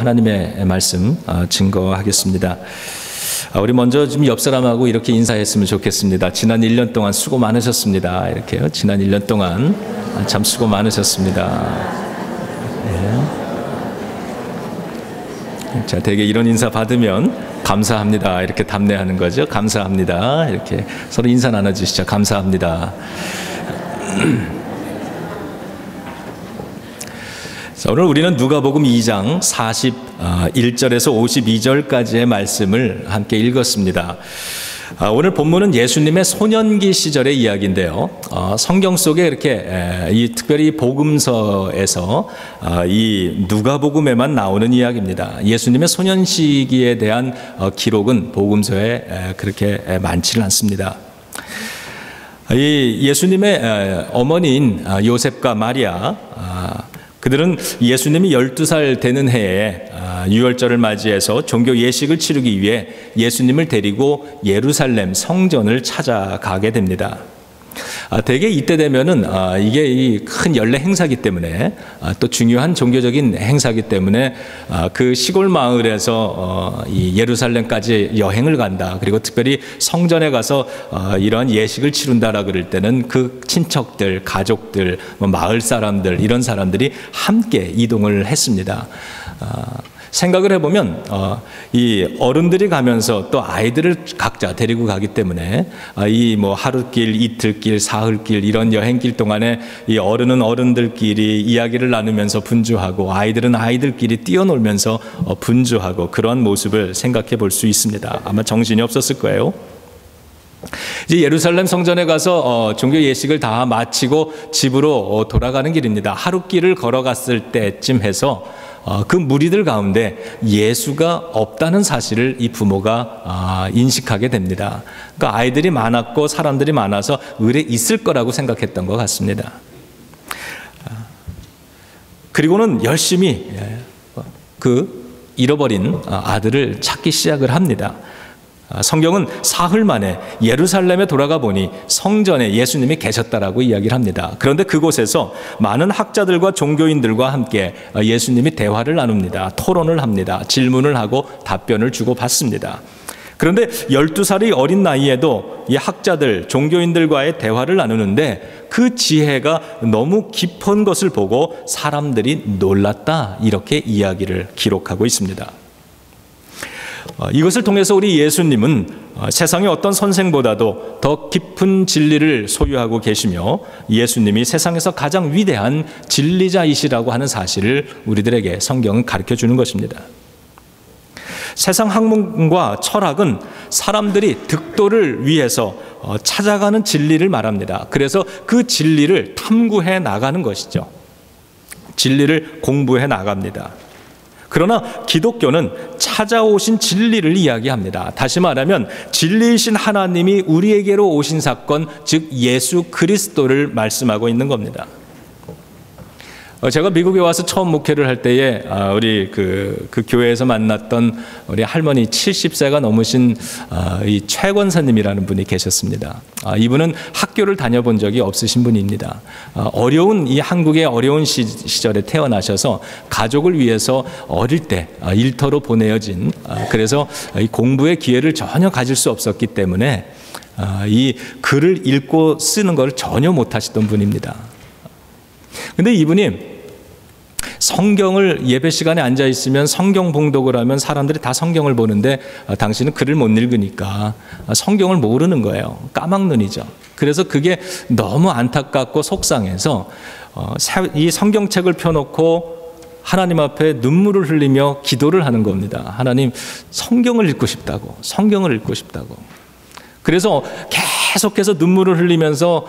하나님의 말씀 증거하겠습니다. 우리 먼저 좀 옆 사람하고 이렇게 인사했으면 좋겠습니다. 지난 1년 동안 수고 많으셨습니다. 이렇게요. 지난 1년 동안 참 수고 많으셨습니다. 네. 자, 되게 이런 인사 받으면 감사합니다. 이렇게 답례하는 거죠. 감사합니다. 이렇게 서로 인사 나눠주시죠. 감사합니다. 자, 오늘 우리는 누가복음 2장 41절에서 52절까지의 말씀을 함께 읽었습니다. 오늘 본문은 예수님의 소년기 시절의 이야기인데요. 성경 속에 이렇게 특별히 복음서에서 이 누가복음에만 나오는 이야기입니다. 예수님의 소년 시기에 대한 기록은 복음서에 그렇게 많지는 않습니다. 이 예수님의 어머니인 요셉과 마리아, 그들은 예수님이 12살 되는 해에 유월절을 맞이해서 종교 예식을 치르기 위해 예수님을 데리고 예루살렘 성전을 찾아가게 됩니다. 대개 이때 되면은 이게 이 큰 연례 행사기 때문에 또 중요한 종교적인 행사기 때문에 그 시골 마을에서 이 예루살렘까지 여행을 간다. 그리고 특별히 성전에 가서 이러한 예식을 치른다라 그럴 때는 그 친척들, 가족들, 마을 사람들 이런 사람들이 함께 이동을 했습니다. 생각을 해보면 이 어른들이 가면서 또 아이들을 각자 데리고 가기 때문에 이 뭐 하루길, 이틀길, 사흘길 이런 여행길 동안에 이 어른은 어른들끼리 이야기를 나누면서 분주하고 아이들은 아이들끼리 뛰어놀면서 분주하고 그런 모습을 생각해 볼 수 있습니다. 아마 정신이 없었을 거예요. 이제 예루살렘 성전에 가서 종교 예식을 다 마치고 집으로 돌아가는 길입니다. 하루길을 걸어갔을 때쯤 해서 그 무리들 가운데 예수가 없다는 사실을 이 부모가 인식하게 됩니다. 그러니까 아이들이 많았고 사람들이 많아서 을에 있을 거라고 생각했던 것 같습니다. 그리고는 열심히 그 잃어버린 아들을 찾기 시작을 합니다. 성경은 사흘 만에 예루살렘에 돌아가 보니 성전에 예수님이 계셨다라고 이야기를 합니다. 그런데 그곳에서 많은 학자들과 종교인들과 함께 예수님이 대화를 나눕니다. 토론을 합니다. 질문을 하고 답변을 주고받습니다. 그런데 12살의 어린 나이에도 이 학자들, 종교인들과의 대화를 나누는데 그 지혜가 너무 깊은 것을 보고 사람들이 놀랐다. 이렇게 이야기를 기록하고 있습니다. 이것을 통해서 우리 예수님은 세상의 어떤 선생보다도 더 깊은 진리를 소유하고 계시며 예수님이 세상에서 가장 위대한 진리자이시라고 하는 사실을 우리들에게 성경은 가르쳐 주는 것입니다. 세상 학문과 철학은 사람들이 득도를 위해서 찾아가는 진리를 말합니다. 그래서 그 진리를 탐구해 나가는 것이죠. 진리를 공부해 나갑니다. 그러나 기독교는 찾아오신 진리를 이야기합니다. 다시 말하면 진리이신 하나님이 우리에게로 오신 사건, 즉 예수 그리스도를 말씀하고 있는 겁니다. 제가 미국에 와서 처음 목회를 할 때에 우리 그 교회에서 만났던 우리 할머니 70세가 넘으신 이 최 권사님이라는 분이 계셨습니다. 이분은 학교를 다녀본 적이 없으신 분입니다. 어려운 이 한국의 어려운 시절에 태어나셔서 가족을 위해서 어릴 때 일터로 보내어진 그래서 이 공부의 기회를 전혀 가질 수 없었기 때문에 이 글을 읽고 쓰는 걸 전혀 못하시던 분입니다. 근데 이분이 성경을 예배 시간에 앉아 있으면 성경 봉독을 하면 사람들이 다 성경을 보는데 당신은 글을 못 읽으니까 성경을 모르는 거예요. 까막눈이죠. 그래서 그게 너무 안타깝고 속상해서 이 성경책을 펴놓고 하나님 앞에 눈물을 흘리며 기도를 하는 겁니다. 하나님, 성경을 읽고 싶다고, 성경을 읽고 싶다고. 그래서 계속해서 눈물을 흘리면서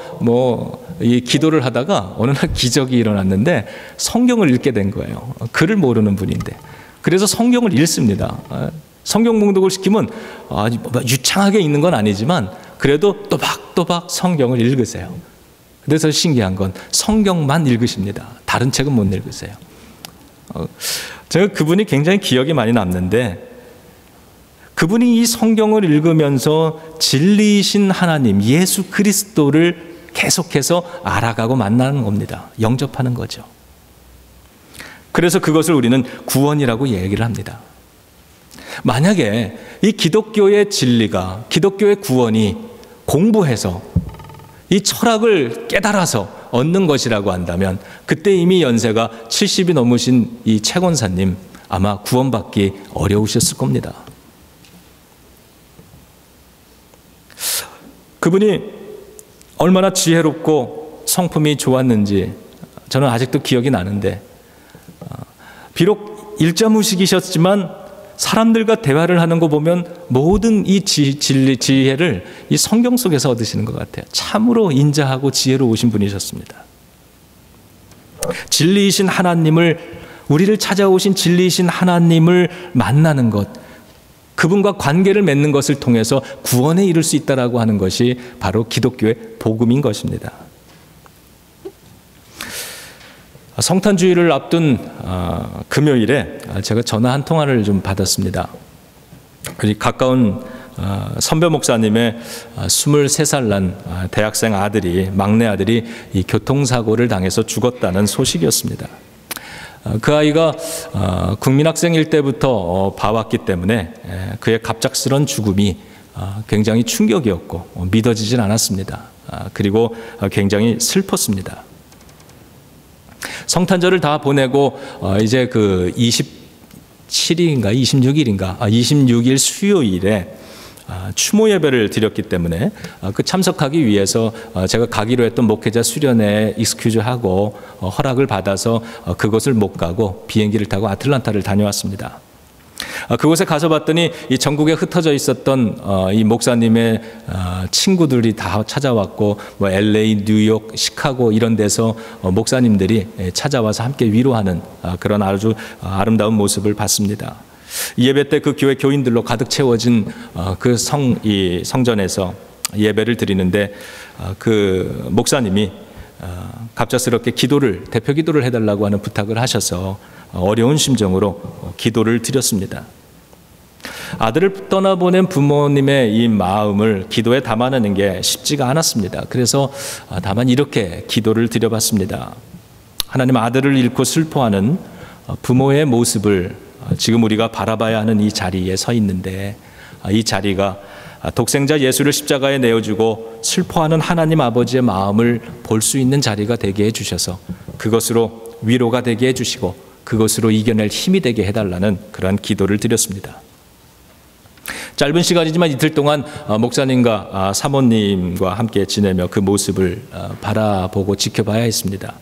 이 기도를 하다가 어느 날 기적이 일어났는데 성경을 읽게 된 거예요. 글을 모르는 분인데. 그래서 성경을 읽습니다. 성경 봉독을 시키면 유창하게 읽는 건 아니지만 그래도 또박또박 성경을 읽으세요. 그래서 신기한 건 성경만 읽으십니다. 다른 책은 못 읽으세요. 제가 그분이 굉장히 기억이 많이 남는데 그분이 이 성경을 읽으면서 진리이신 하나님 예수 그리스도를 계속해서 알아가고 만나는 겁니다. 영접하는 거죠. 그래서 그것을 우리는 구원이라고 얘기를 합니다. 만약에 이 기독교의 진리가, 기독교의 구원이 공부해서 이 철학을 깨달아서 얻는 것이라고 한다면 그때 이미 연세가 70이 넘으신 이 최 권사님 아마 구원받기 어려우셨을 겁니다. 그분이 얼마나 지혜롭고 성품이 좋았는지 저는 아직도 기억이 나는데, 비록 일자무식이셨지만 사람들과 대화를 하는 거 보면 모든 이 지혜를 이 성경 속에서 얻으시는 것 같아요. 참으로 인자하고 지혜로우신 분이셨습니다. 진리이신 하나님을, 우리를 찾아오신 진리이신 하나님을 만나는 것, 그분과 관계를 맺는 것을 통해서 구원에 이를 수 있다라고 하는 것이 바로 기독교의 복음인 것입니다. 성탄주의를 앞둔 금요일에 제가 전화 한 통화를 좀 받았습니다. 가까운 선배 목사님의 23살 난 대학생 아들이, 막내 아들이 이 교통사고를 당해서 죽었다는 소식이었습니다. 그 아이가 국민학생일 때부터 봐왔기 때문에 그의 갑작스런 죽음이 굉장히 충격이었고 믿어지질 않았습니다. 그리고 굉장히 슬펐습니다. 성탄절을 다 보내고 이제 그 27일인가 26일인가 26일 수요일에 추모 예배를 드렸기 때문에 그 참석하기 위해서 제가 가기로 했던 목회자 수련회에 익스큐즈하고 허락을 받아서 그곳을 못 가고 비행기를 타고 아틀란타를 다녀왔습니다. 그곳에 가서 봤더니 이 전국에 흩어져 있었던 이 목사님의 친구들이 다 찾아왔고, 뭐 LA, 뉴욕, 시카고 이런 데서 목사님들이 찾아와서 함께 위로하는 그런 아주 아름다운 모습을 봤습니다. 예배 때 그 교회 교인들로 가득 채워진 그 성전에서 예배를 드리는데 그 목사님이 갑작스럽게 대표 기도를 해달라고 하는 부탁을 하셔서 어려운 심정으로 기도를 드렸습니다. 아들을 떠나보낸 부모님의 이 마음을 기도에 담아내는 게 쉽지가 않았습니다. 그래서 다만 이렇게 기도를 드려봤습니다. 하나님, 아들을 잃고 슬퍼하는 부모의 모습을 지금 우리가 바라봐야 하는 이 자리에 서 있는데, 이 자리가 독생자 예수를 십자가에 내어주고 슬퍼하는 하나님 아버지의 마음을 볼 수 있는 자리가 되게 해주셔서 그것으로 위로가 되게 해주시고 그것으로 이겨낼 힘이 되게 해달라는 그러한 기도를 드렸습니다. 짧은 시간이지만 이틀 동안 목사님과 사모님과 함께 지내며 그 모습을 바라보고 지켜봐야 했습니다.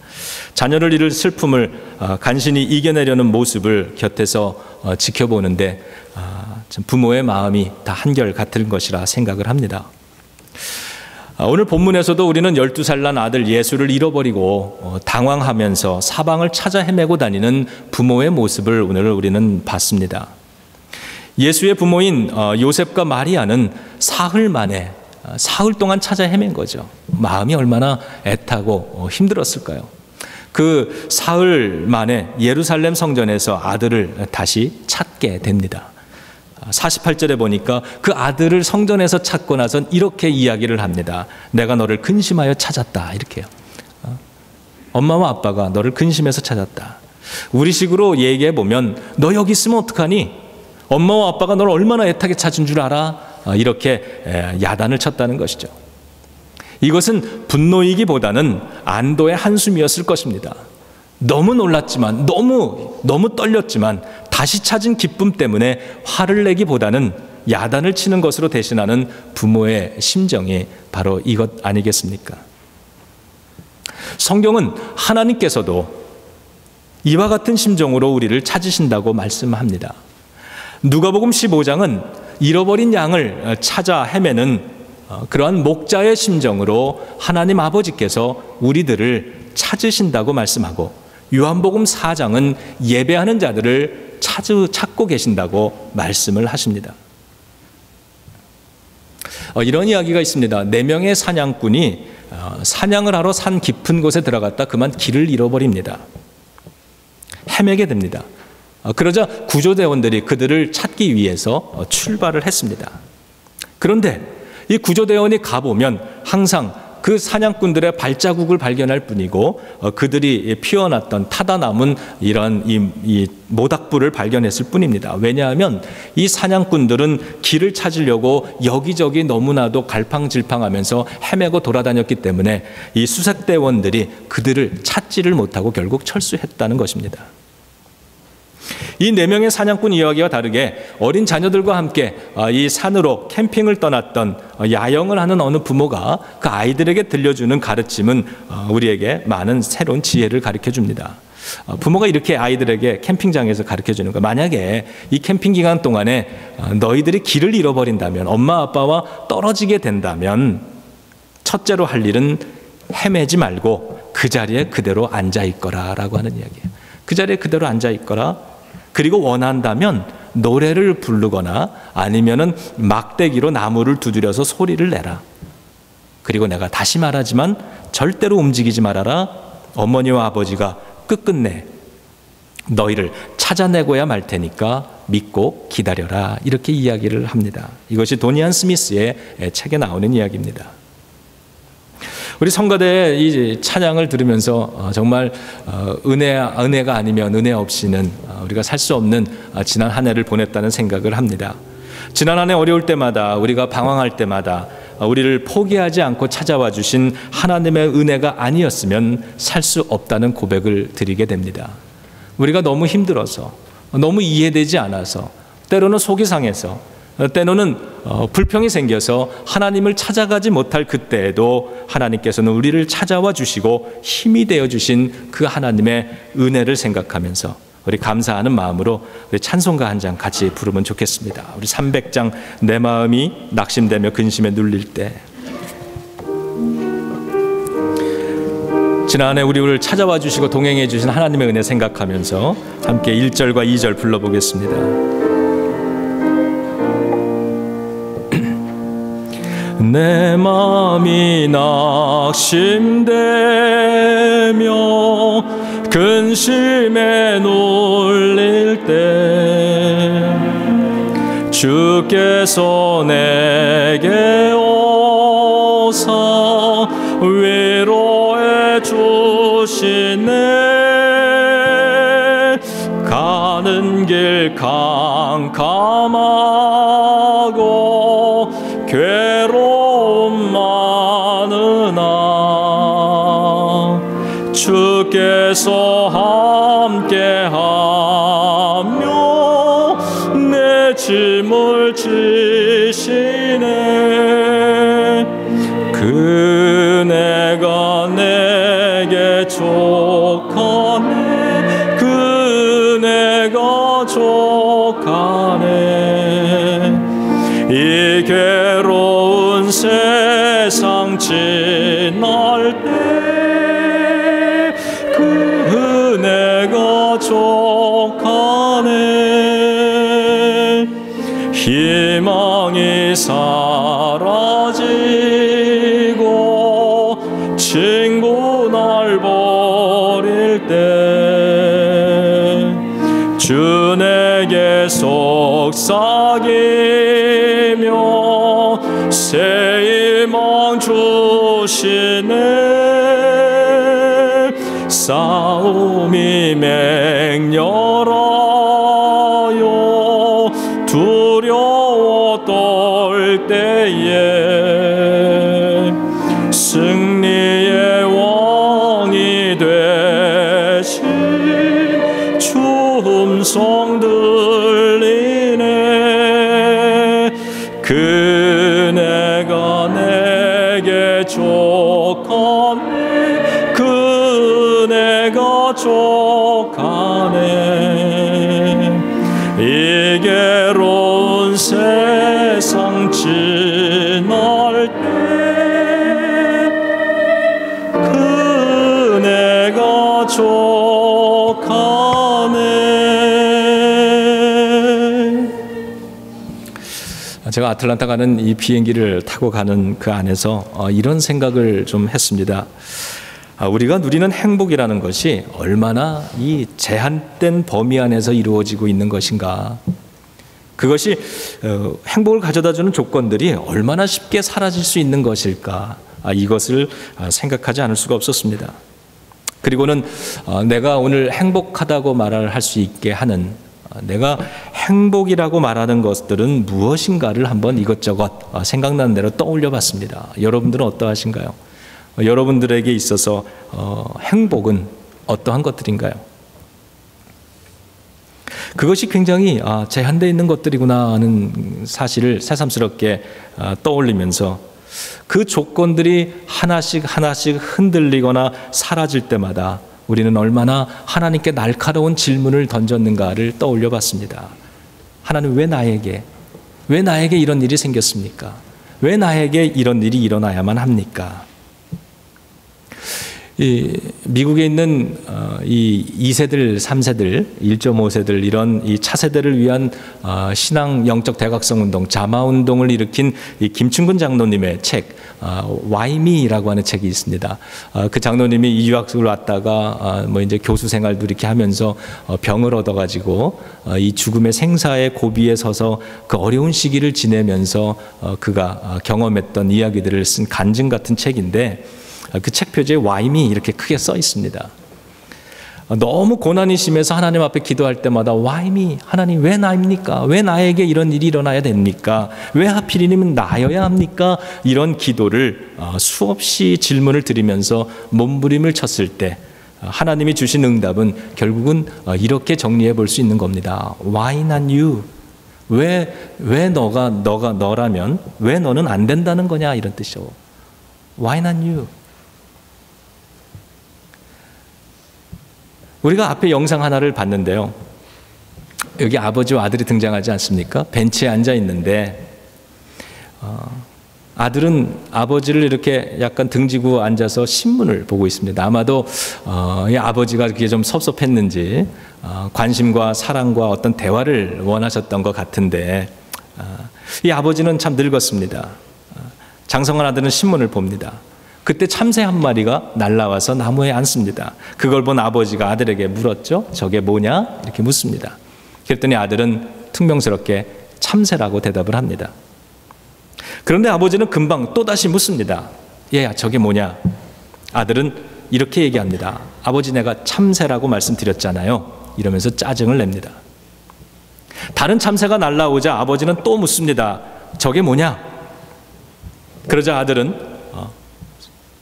자녀를 잃을 슬픔을 간신히 이겨내려는 모습을 곁에서 지켜보는데 부모의 마음이 다 한결 같은 것이라 생각을 합니다. 오늘 본문에서도 우리는 12살 난 아들 예수를 잃어버리고 당황하면서 사방을 찾아 헤매고 다니는 부모의 모습을 오늘 우리는 봤습니다. 예수의 부모인 요셉과 마리아는 사흘 동안 찾아 헤맨 거죠. 마음이 얼마나 애타고 힘들었을까요? 그 사흘 만에 예루살렘 성전에서 아들을 다시 찾게 됩니다. 48절에 보니까 그 아들을 성전에서 찾고 나선 이렇게 이야기를 합니다. 내가 너를 근심하여 찾았다. 이렇게요. 엄마와 아빠가 너를 근심해서 찾았다. 우리식으로 얘기해 보면 너 여기 있으면 어떡하니? 엄마와 아빠가 너를 얼마나 애타게 찾은 줄 알아? 이렇게 야단을 쳤다는 것이죠. 이것은 분노이기보다는 안도의 한숨이었을 것입니다. 너무 놀랐지만, 너무 떨렸지만 다시 찾은 기쁨 때문에 화를 내기보다는 야단을 치는 것으로 대신하는 부모의 심정이 바로 이것 아니겠습니까? 성경은 하나님께서도 이와 같은 심정으로 우리를 찾으신다고 말씀합니다. 누가복음 15장은 잃어버린 양을 찾아 헤매는 그러한 목자의 심정으로 하나님 아버지께서 우리들을 찾으신다고 말씀하고, 요한복음 4장은 예배하는 자들을 찾고 계신다고 말씀을 하십니다. 이런 이야기가 있습니다. 4명의 사냥꾼이 사냥을 하러 산 깊은 곳에 들어갔다 그만 길을 잃어버립니다. 헤매게 됩니다. 그러자 구조대원들이 그들을 찾기 위해서 출발을 했습니다. 그런데 이 구조대원이 가보면 항상 그 사냥꾼들의 발자국을 발견할 뿐이고 그들이 피워놨던 타다 남은 이런 이 모닥불을 발견했을 뿐입니다. 왜냐하면 이 사냥꾼들은 길을 찾으려고 여기저기 너무나도 갈팡질팡하면서 헤매고 돌아다녔기 때문에 이 수색대원들이 그들을 찾지를 못하고 결국 철수했다는 것입니다. 이 4명의 사냥꾼 이야기와 다르게 어린 자녀들과 함께 이 산으로 캠핑을 떠났던 야영을 하는 어느 부모가 그 아이들에게 들려주는 가르침은 우리에게 많은 새로운 지혜를 가르쳐 줍니다. 부모가 이렇게 아이들에게 캠핑장에서 가르쳐 주는 거, 만약에 이 캠핑 기간 동안에 너희들이 길을 잃어버린다면, 엄마 아빠와 떨어지게 된다면 첫째로 할 일은 헤매지 말고 그 자리에 그대로 앉아 있거라 라고 하는 이야기예요. 그 자리에 그대로 앉아 있거라. 그리고 원한다면 노래를 부르거나 아니면은 막대기로 나무를 두드려서 소리를 내라. 그리고 내가 다시 말하지만 절대로 움직이지 말아라. 어머니와 아버지가 끝끝내 너희를 찾아내고야 말 테니까 믿고 기다려라. 이렇게 이야기를 합니다. 이것이 도니안 스미스의 책에 나오는 이야기입니다. 우리 성가대의 이 찬양을 들으면서 정말 은혜가 아니면 은혜 없이는 우리가 살 수 없는 지난 한 해를 보냈다는 생각을 합니다. 지난 한 해 어려울 때마다, 우리가 방황할 때마다 우리를 포기하지 않고 찾아와 주신 하나님의 은혜가 아니었으면 살 수 없다는 고백을 드리게 됩니다. 우리가 너무 힘들어서, 너무 이해되지 않아서, 때로는 속이 상해서, 때로는 불평이 생겨서 하나님을 찾아가지 못할 그때에도 하나님께서는 우리를 찾아와 주시고 힘이 되어 주신 그 하나님의 은혜를 생각하면서 우리 감사하는 마음으로 우리 찬송가 한 장 같이 부르면 좋겠습니다. 우리 300장 내 마음이 낙심되며 근심에 눌릴 때, 지난해 우리를 찾아와 주시고 동행해 주신 하나님의 은혜 생각하면서 함께 1절과 2절 불러보겠습니다. 내 마음이 낙심되며 근심에 눌릴 때 주께서 내게 오사 위로해 주시네. 가는 길 캄캄하고 괴로움 많으나 주께서 함께하며 내 짐을 지시네. 그네가 내게 족하네. 그네가 족하네. 이 괴로운 세상 지날 때 그네가 족하네. 희망이 사라지고 친구 날 버릴 때 주 내게 속삭이며 새 희망 주시네. 싸움이 맹렬하여 두려워 떨 때에 승리의 왕이 되신 주 음성 들리네. 그네가 내게 족하네. 그네가 족하네. 이 괴로운 세상 지날 때 그네가 족하네. 제가 아틀란타 가는 이 비행기를 타고 가는 그 안에서 이런 생각을 좀 했습니다. 우리가 누리는 행복이라는 것이 얼마나 이 제한된 범위 안에서 이루어지고 있는 것인가. 그것이 행복을 가져다주는 조건들이 얼마나 쉽게 사라질 수 있는 것일까. 이것을 생각하지 않을 수가 없었습니다. 그리고는 내가 오늘 행복하다고 말할 수 있게 하는, 내가 행복이라고 말하는 것들은 무엇인가를 한번 이것저것 생각나는 대로 떠올려 봤습니다. 여러분들은 어떠하신가요? 여러분들에게 있어서 행복은 어떠한 것들인가요? 그것이 굉장히 제한되어 있는 것들이구나 하는 사실을 새삼스럽게 떠올리면서 그 조건들이 하나씩 흔들리거나 사라질 때마다 우리는 얼마나 하나님께 날카로운 질문을 던졌는가를 떠올려 봤습니다. 하나님, 왜 나에게 이런 일이 생겼습니까? 왜 나에게 이런 일이 일어나야만 합니까? 미국에 있는 이 2세들, 3세들, 1.5세들 이런 이 차세대를 위한 신앙 영적 대각성 운동, 자마 운동을 일으킨 이 김충근 장로님의 책 Why Me라고 하는 책이 있습니다. 그 장로님이 이 유학을 왔다가 뭐 이제 교수 생활도 이렇게 하면서 병을 얻어가지고 이 죽음의 생사의 고비에 서서 그 어려운 시기를 지내면서 그가 경험했던 이야기들을 쓴 간증 같은 책인데, 그 책 표지에 Why me 이렇게 크게 써 있습니다. 너무 고난이 심해서 하나님 앞에 기도할 때마다 Why me? 하나님, 왜 나입니까? 왜 나에게 이런 일이 일어나야 됩니까? 왜 하필이면 나여야 합니까? 이런 기도를 수없이 질문을 드리면서 몸부림을 쳤을 때 하나님이 주신 응답은 결국은 이렇게 정리해 볼 수 있는 겁니다. Why not you? 왜 너라면 왜 너는 안 된다는 거냐, 이런 뜻이죠. Why not you? 우리가 앞에 영상 하나를 봤는데요. 여기 아버지와 아들이 등장하지 않습니까? 벤치에 앉아 있는데 아들은 아버지를 이렇게 약간 등지고 앉아서 신문을 보고 있습니다. 아마도 이 아버지가 그게 좀 섭섭했는지 관심과 사랑과 어떤 대화를 원하셨던 것 같은데 이 아버지는 참 늙었습니다. 장성한 아들은 신문을 봅니다. 그때 참새 한 마리가 날아와서 나무에 앉습니다. 그걸 본 아버지가 아들에게 물었죠. 저게 뭐냐? 이렇게 묻습니다. 그랬더니 아들은 퉁명스럽게 참새라고 대답을 합니다. 그런데 아버지는 금방 또다시 묻습니다. 얘야, 저게 뭐냐? 아들은 이렇게 얘기합니다. 아버지, 내가 참새라고 말씀드렸잖아요. 이러면서 짜증을 냅니다. 다른 참새가 날아오자 아버지는 또 묻습니다. 저게 뭐냐? 그러자 아들은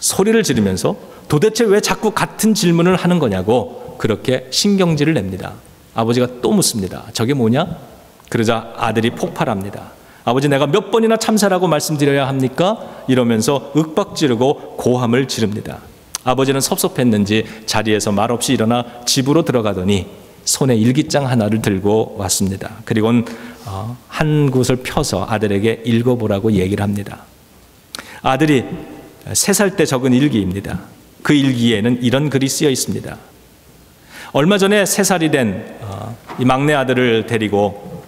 소리를 지르면서 도대체 왜 자꾸 같은 질문을 하는 거냐고 그렇게 신경질을 냅니다. 아버지가 또 묻습니다. 저게 뭐냐? 그러자 아들이 폭발합니다. 아버지, 내가 몇 번이나 참새라고 말씀드려야 합니까? 이러면서 윽박지르고 고함을 지릅니다. 아버지는 섭섭했는지 자리에서 말없이 일어나 집으로 들어가더니 손에 일기장 하나를 들고 왔습니다. 그리고는 한 곳을 펴서 아들에게 읽어보라고 얘기를 합니다. 아들이 3살 때 적은 일기입니다. 그 일기에는 이런 글이 쓰여 있습니다. 얼마 전에 3살이 된 이 막내 아들을 데리고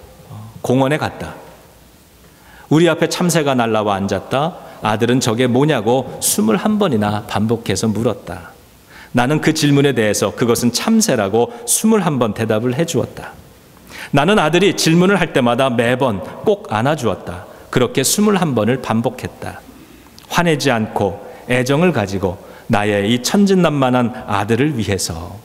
공원에 갔다. 우리 앞에 참새가 날아와 앉았다. 아들은 저게 뭐냐고 21번이나 반복해서 물었다. 나는 그 질문에 대해서 그것은 참새라고 21번 대답을 해주었다. 나는 아들이 질문을 할 때마다 매번 꼭 안아주었다. 그렇게 21번을 반복했다. 화내지 않고 애정을 가지고 나의 이 천진난만한 아들을 위해서.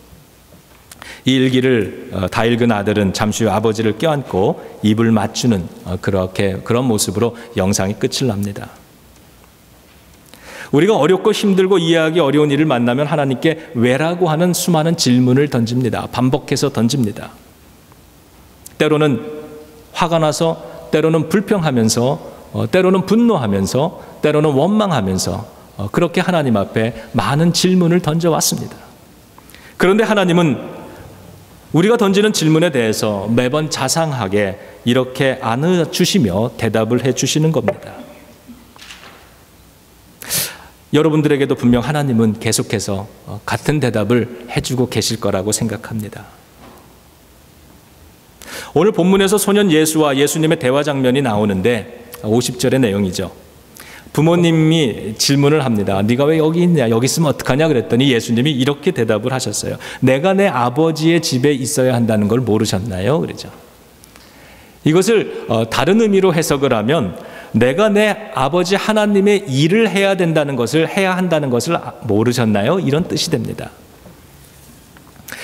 이 일기를 다 읽은 아들은 잠시 후 아버지를 껴안고 입을 맞추는 그런 모습으로 영상이 끝을 납니다. 우리가 어렵고 힘들고 이해하기 어려운 일을 만나면 하나님께 왜라고 하는 수많은 질문을 던집니다. 반복해서 던집니다. 때로는 화가 나서, 때로는 불평하면서, 때로는 분노하면서, 때로는 원망하면서 그렇게 하나님 앞에 많은 질문을 던져왔습니다. 그런데 하나님은 우리가 던지는 질문에 대해서 매번 자상하게 이렇게 안아주시며 대답을 해주시는 겁니다. 여러분들에게도 분명 하나님은 계속해서 같은 대답을 해주고 계실 거라고 생각합니다. 오늘 본문에서 소년 예수와 예수님의 대화 장면이 나오는데 50절의 내용이죠. 부모님이 질문을 합니다. 네가 왜 여기 있냐? 여기 있으면 어떡하냐? 그랬더니 예수님이 이렇게 대답을 하셨어요. 내가 내 아버지의 집에 있어야 한다는 걸 모르셨나요? 그러죠. 이것을 다른 의미로 해석을 하면 내가 내 아버지 하나님의 일을 해야 한다는 것을 모르셨나요? 이런 뜻이 됩니다.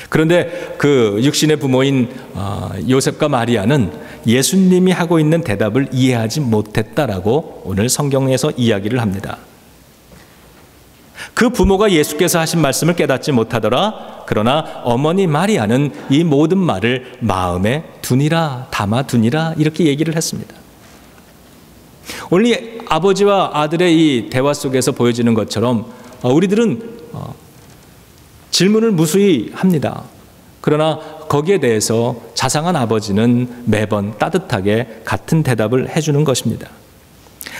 그런데 그 육신의 부모인 요셉과 마리아는 예수님이 하고 있는 대답을 이해하지 못했다라고 오늘 성경에서 이야기를 합니다. 그 부모가 예수께서 하신 말씀을 깨닫지 못하더라. 그러나 어머니 마리아는 이 모든 말을 마음에 두니라, 담아두니라 이렇게 얘기를 했습니다. 오늘 이 아버지와 아들의 이 대화 속에서 보여지는 것처럼 우리들은 질문을 무수히 합니다. 그러나 거기에 대해서 자상한 아버지는 매번 따뜻하게 같은 대답을 해주는 것입니다.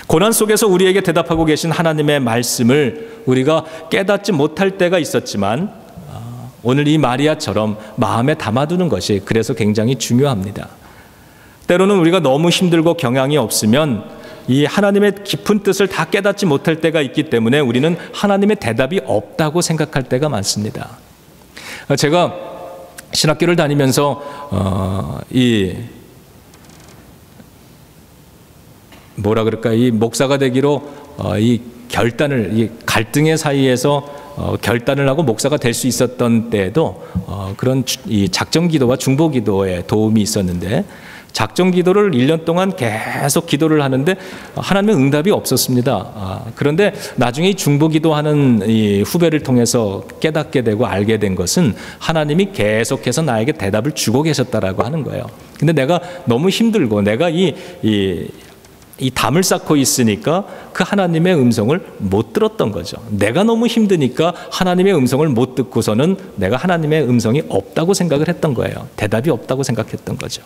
고난 속에서 우리에게 대답하고 계신 하나님의 말씀을 우리가 깨닫지 못할 때가 있었지만 오늘 이 마리아처럼 마음에 담아두는 것이 그래서 굉장히 중요합니다. 때로는 우리가 너무 힘들고 경향이 없으면 이 하나님의 깊은 뜻을 다 깨닫지 못할 때가 있기 때문에 우리는 하나님의 대답이 없다고 생각할 때가 많습니다. 제가 신학교를 다니면서 이 목사가 되기로 이 갈등의 사이에서 결단을 하고 목사가 될 수 있었던 때에도 그런 이 작정 기도와 중보 기도에 도움이 있었는데, 작정 기도를 1년 동안 계속 기도를 하는데 하나님의 응답이 없었습니다. 그런데 나중에 이 중보 기도하는 이 후배를 통해서 깨닫게 되고 알게 된 것은 하나님이 계속해서 나에게 대답을 주고 계셨다라고 하는 거예요. 근데 내가 너무 힘들고 내가 이 담을 쌓고 있으니까 그 하나님의 음성을 못 들었던 거죠. 내가 너무 힘드니까 하나님의 음성을 못 듣고서는 내가 하나님의 음성이 없다고 생각을 했던 거예요. 대답이 없다고 생각했던 거죠.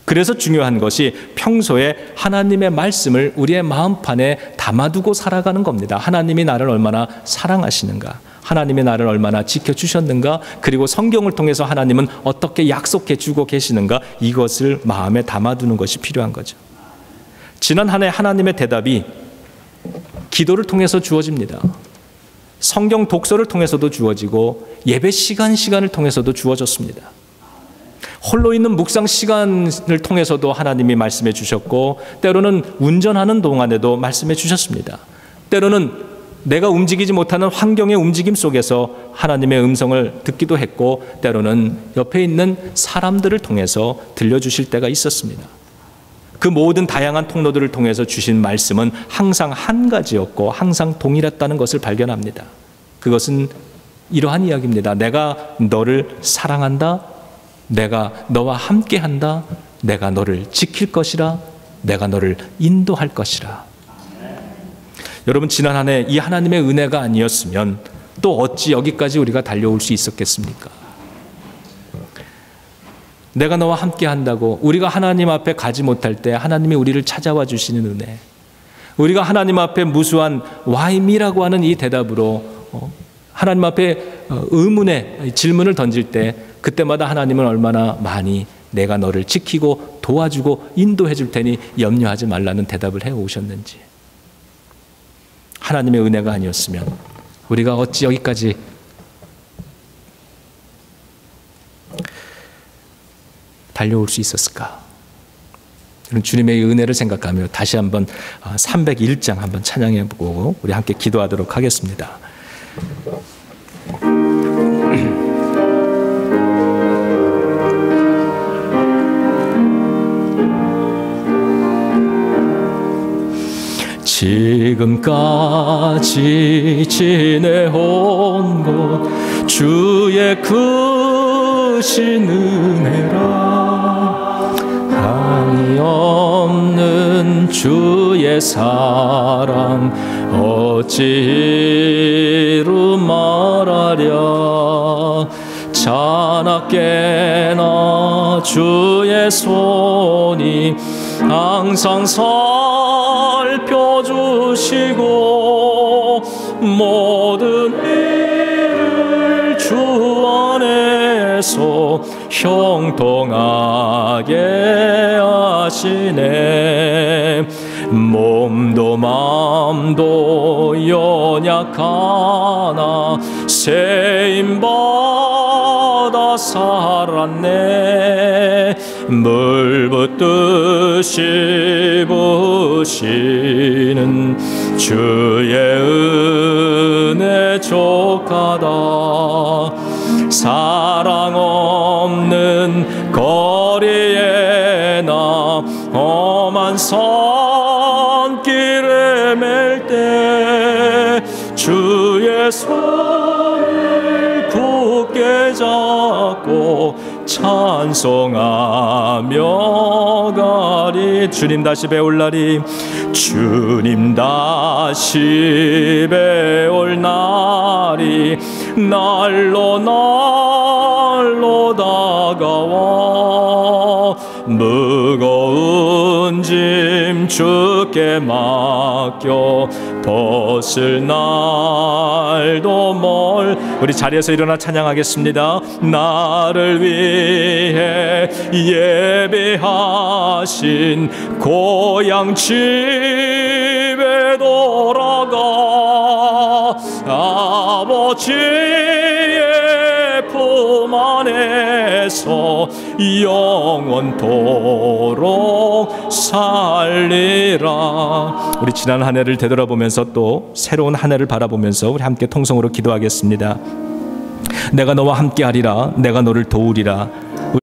그래서 중요한 것이 평소에 하나님의 말씀을 우리의 마음판에 담아두고 살아가는 겁니다. 하나님이 나를 얼마나 사랑하시는가, 하나님이 나를 얼마나 지켜주셨는가, 그리고 성경을 통해서 하나님은 어떻게 약속해 주고 계시는가, 이것을 마음에 담아두는 것이 필요한 거죠. 지난 한 해 하나님의 대답이 기도를 통해서 주어집니다. 성경 독서를 통해서도 주어지고 예배 시간을 통해서도 주어졌습니다. 홀로 있는 묵상 시간을 통해서도 하나님이 말씀해 주셨고, 때로는 운전하는 동안에도 말씀해 주셨습니다. 때로는 내가 움직이지 못하는 환경의 움직임 속에서 하나님의 음성을 듣기도 했고, 때로는 옆에 있는 사람들을 통해서 들려주실 때가 있었습니다. 그 모든 다양한 통로들을 통해서 주신 말씀은 항상 한 가지였고 항상 동일했다는 것을 발견합니다. 그것은 이러한 이야기입니다. 내가 너를 사랑한다, 내가 너와 함께한다, 내가 너를 지킬 것이라, 내가 너를 인도할 것이라. 여러분, 지난 한 해 이 하나님의 은혜가 아니었으면 또 어찌 여기까지 우리가 달려올 수 있었겠습니까? 내가 너와 함께 한다고 우리가 하나님 앞에 가지 못할 때 하나님이 우리를 찾아와 주시는 은혜, 우리가 하나님 앞에 무수한 Why me라고 하는 이 대답으로 하나님 앞에 의문의 질문을 던질 때 그때마다 하나님은 얼마나 많이 내가 너를 지키고 도와주고 인도해 줄 테니 염려하지 말라는 대답을 해오셨는지. 하나님의 은혜가 아니었으면 우리가 어찌 여기까지 달려올 수 있었을까? 주님의 은혜를 생각하며 다시 한번 301장 한번 찬양해 보고 우리 함께 기도하도록 하겠습니다. 지금까지 지내온 것 주의 크신 은혜라, 한이 없는 주의 사랑 어찌로 말하랴. 자나깨나 주의 손이 항상 살펴주시고 모든 일을 주 안에서 형통하게 하시네. 몸도 마음도 연약하나 세임받아 살았네. 물 붓듯이 부시는 주의 은혜 족하다. 사랑 없는 거리에 나 험한 산길에 맬 때 주의 손을 굳게 잡고 찬송하며 가리. 주님 다시 배울 날이, 주님 다시 배울 날이 날로 날로 다가와. 무거운 짐 주께 맡겨 벗을 날도 멀. 우리 자리에서 일어나 찬양하겠습니다. 나를 위해 예배하신 고향 집에 돌아가 아버지의 품 안에서 영원토록 살리라. 우리 지난 한 해를 되돌아보면서 또 새로운 한 해를 바라보면서 우리 함께 통성으로 기도하겠습니다. 내가 너와 함께하리라. 내가 너를 도우리라.